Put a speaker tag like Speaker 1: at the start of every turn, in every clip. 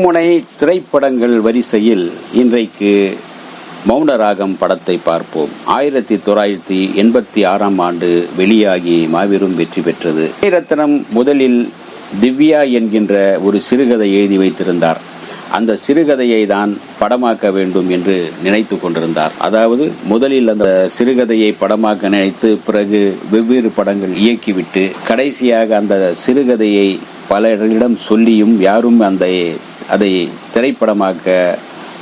Speaker 1: மும்முனை திரைப்படங்கள் வரிசையில் இன்றைக்கு மௌனராகம் படத்தை பார்ப்போம். 1986 ஆண்டு வெளியாகி மாபெரும் வெற்றி பெற்றது. மணிரத்னம் முதலில் திவ்யா என்கின்ற ஒரு சிறுகதை எழுதி வைத்திருந்தார். அந்த சிறுகதையை தான் படமாக்க வேண்டும் என்று நினைத்து கொண்டிருந்தார். அதாவது முதலில் அந்த சிறுகதையை படமாக்க நினைத்து பிறகு வெவ்வேறு படங்கள் இயக்கிவிட்டு கடைசியாக அந்த சிறுகதையை பலரிடம் சொல்லியும் யாரும் அதை திரைப்படமாக்க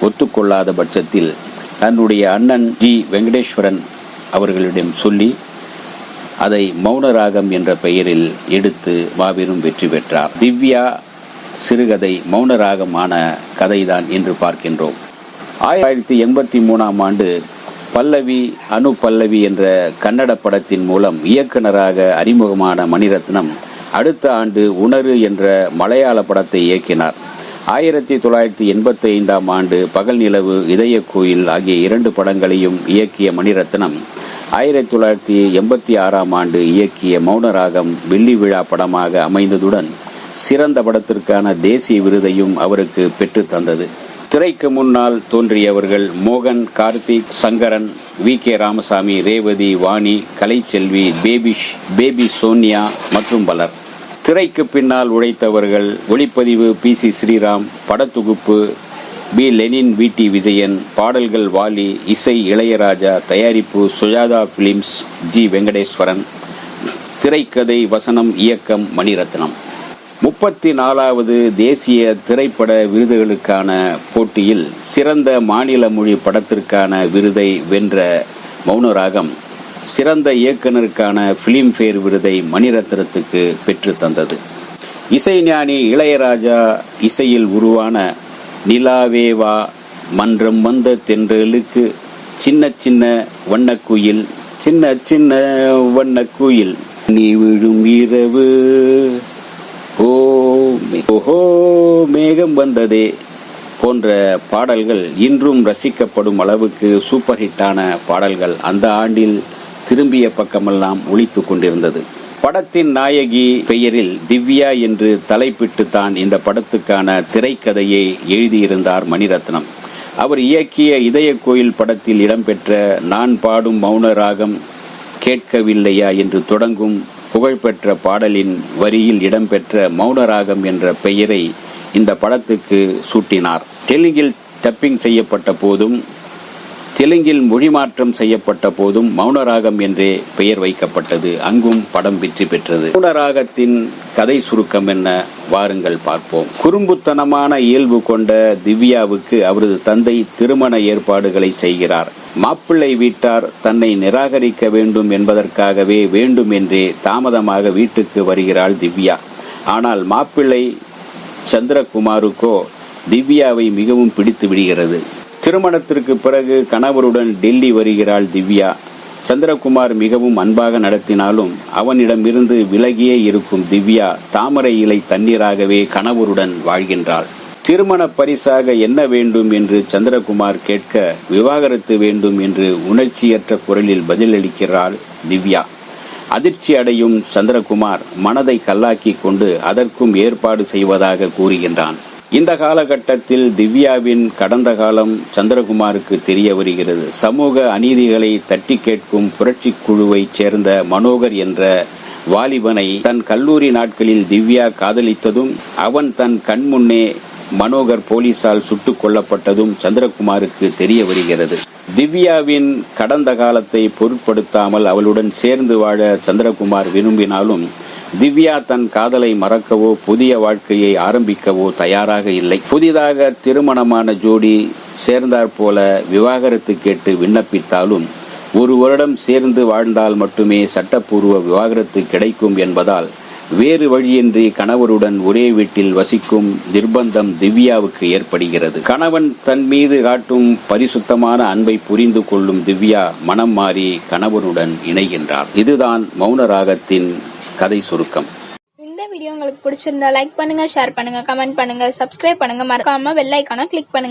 Speaker 1: ஒத்துக்கொள்ளாத பட்சத்தில் தன்னுடைய அண்ணன் ஜி வெங்கடேஸ்வரன் அவர்களிடம் சொல்லி அதை மௌனராகம் என்ற பெயரில் எடுத்து மாபெரும் வெற்றி பெற்றார். திவ்யா சிறுகதை மௌனராகமான கதைதான் என்று பார்க்கின்றோம். 1983 ஆண்டு பல்லவி அனு பல்லவி என்ற கன்னட படத்தின் மூலம் இயக்குனராக அறிமுகமான மணிரத்னம் அடுத்த ஆண்டு உணரு என்ற மலையாள படத்தை இயக்கினார். 1985 ஆண்டு பகல் நிலவு, இதய கோயில் ஆகிய 2 படங்களையும் இயக்கிய மணிரத்னம் 1986 ஆண்டு இயக்கிய மௌனராகம் வெள்ளி விழா படமாக அமைந்ததுடன் சிறந்த படத்திற்கான தேசிய விருதையும் அவருக்கு பெற்று தந்தது. திரைக்கு முன்னால் தோன்றியவர்கள் மோகன், கார்த்திக், சங்கரன், வி.கே. ராமசாமி, ரேவதி, வாணி, கலைச்செல்வி, பேபி சோனியா மற்றும் பலர். திரைக்கு பின்னால் உழைத்தவர்கள் ஒளிப்பதிவு பி.சி. ஸ்ரீராம், படத்தொகுப்பு பி. லெனின், வி.டி. விஜயன், பாடல்கள் வாலி, இசை இளையராஜா, தயாரிப்பு சுஜாதா பிலிம்ஸ், ஜி. வெங்கடேஸ்வரன், திரைக்கதை வசனம் இயக்கம் மணிரத்னம். 34வது தேசிய திரைப்பட விருதுகளுக்கான போட்டியில் சிறந்த மாநில மொழி படத்திற்கான விருதை வென்ற மௌனராகம் சிறந்த இயக்குனருக்கான பிலிம்பேர் விருதை மணிரத்னத்துக்கு பெற்று தந்தது. இசைஞானி இளையராஜா இசையில் உருவான நிலாவேவா, மன்றம் வந்த தென்றலுக்கு, சின்ன சின்ன வண்ணக்குயில், சின்ன சின்ன வண்ணக்குயில், நீ விழும் இரவு, ஓஹோ மேகம் வந்ததே போன்ற பாடல்கள் இன்றும் ரசிக்கப்படும் அளவுக்கு சூப்பர் ஹிட்டான பாடல்கள் அந்த ஆண்டில் திரும்பிய பக்கமெல்லாம் ஒலித்து கொண்டிருந்தது. படத்தின் நாயகி பெயரில் திவ்யா என்று தலைப்பிட்டு தான் இந்த படத்துக்கான திரைக்கதையை எழுதியிருந்தார் மணிரத்னம். அவர் இயக்கிய இதய கோயில் படத்தில் இடம்பெற்ற நான் பாடும் மௌனராகம் கேட்கவில்லையா என்று தொடங்கும் புகழ்பெற்ற பாடலின் வரியில் இடம்பெற்ற மௌனராகம் என்ற பெயரை இந்த படத்துக்கு சூட்டினார். தெலுங்கில் டப்பிங் செய்யப்பட்ட போதும் தெலுங்கில் மொழிமாற்றம் செய்யப்பட்ட போதும் மௌனராகம் என்றே பெயர் வைக்கப்பட்டது. அங்கும் படம் வெற்றி பெற்றது. மௌனராகத்தின் கதை சுருக்கம் என்ன, வாருங்கள் பார்ப்போம். குறும்புத்தனமான இயல்பு கொண்ட திவ்யாவுக்கு அவரது தந்தை திருமண ஏற்பாடுகளை செய்கிறார். மாப்பிள்ளை வீட்டார் தன்னை நிராகரிக்க வேண்டும் என்பதற்காகவே வேண்டும் என்றே தாமதமாக வீட்டுக்கு வருகிறாள் திவ்யா. ஆனால் மாப்பிள்ளை சந்திரகுமாருக்கோ திவ்யாவை மிகவும் பிடித்து விடுகிறது. திருமணத்திற்கு பிறகு கணவருடன் டெல்லி வருகிறாள் திவ்யா. சந்திரகுமார் மிகவும் அன்பாக நடத்தினாலும் அவனிடமிருந்து விலகியே இருக்கும் திவ்யா தாமரை இலை தண்ணீராகவே கணவருடன் வாழ்கின்றாள். திருமண பரிசாக என்ன வேண்டும் என்று சந்திரகுமார் கேட்க விவாகரத்து வேண்டும் என்று உணர்ச்சியற்ற குரலில் பதிலளிக்கிறாள் திவ்யா. அதிர்ச்சி அடையும் சந்திரகுமார் மனதை கல்லாக்கி கொண்டு அதற்கும் ஏற்பாடு செய்வதாக கூறுகின்றான். இந்த காலகட்டத்தில் திவ்யாவின் கடந்த காலம் சந்திரகுமாருக்கு தெரிய வருகிறது. சமூக அநீதிகளை தட்டி கேட்கும் புரட்சி குழுவைச் சேர்ந்த மனோகர் என்ற வாலிபனை தன் கல்லூரி நாட்களில் திவ்யா காதலித்ததும் அவன் தன் கண்முன்னே மனோகர் போலீசால் சுட்டுக் கொல்லப்பட்டதும் சந்திரகுமாருக்கு தெரிய வருகிறது. திவ்யாவின் கடந்த காலத்தை பொருட்படுத்தாமல் அவளுடன் சேர்ந்து வாழ சந்திரகுமார் விரும்பினாலும் திவ்யா தன் காதலை மறக்கவோ புதிய வாழ்க்கையை ஆரம்பிக்கவோ தயாராக இல்லை. புதிதாக திருமணமான ஜோடி சேர்ந்தாற் போல விவாகரத்து கேட்டு விண்ணப்பித்தாலும் 1 வருடம் சேர்ந்து வாழ்ந்தால் மட்டுமே சட்டப்பூர்வ விவாகரத்து கிடைக்கும் என்பதால் வேறு வழியின்றி கணவருடன் ஒரே வீட்டில் வசிக்கும் நிர்பந்தம் திவ்யாவுக்கு ஏற்படுகிறது. கணவன் தன் மீது காட்டும் பரிசுத்தமான அன்பை புரிந்து கொள்ளும் திவ்யா மனம் மாறி கணவனுடன் இணைகின்றார். இதுதான் மௌனராகத்தின் கதை சுருக்கம்.
Speaker 2: இந்த வீடியோ உங்களுக்கு பிடிச்சிருந்தா லைக் பண்ணுங்க, ஷேர் பண்ணுங்க, கமெண்ட் பண்ணுங்க, சப்ஸ்கிரைப் பண்ணுங்க, மறக்காம பெல் ஐகானை கிளிக் பண்ணுங்க.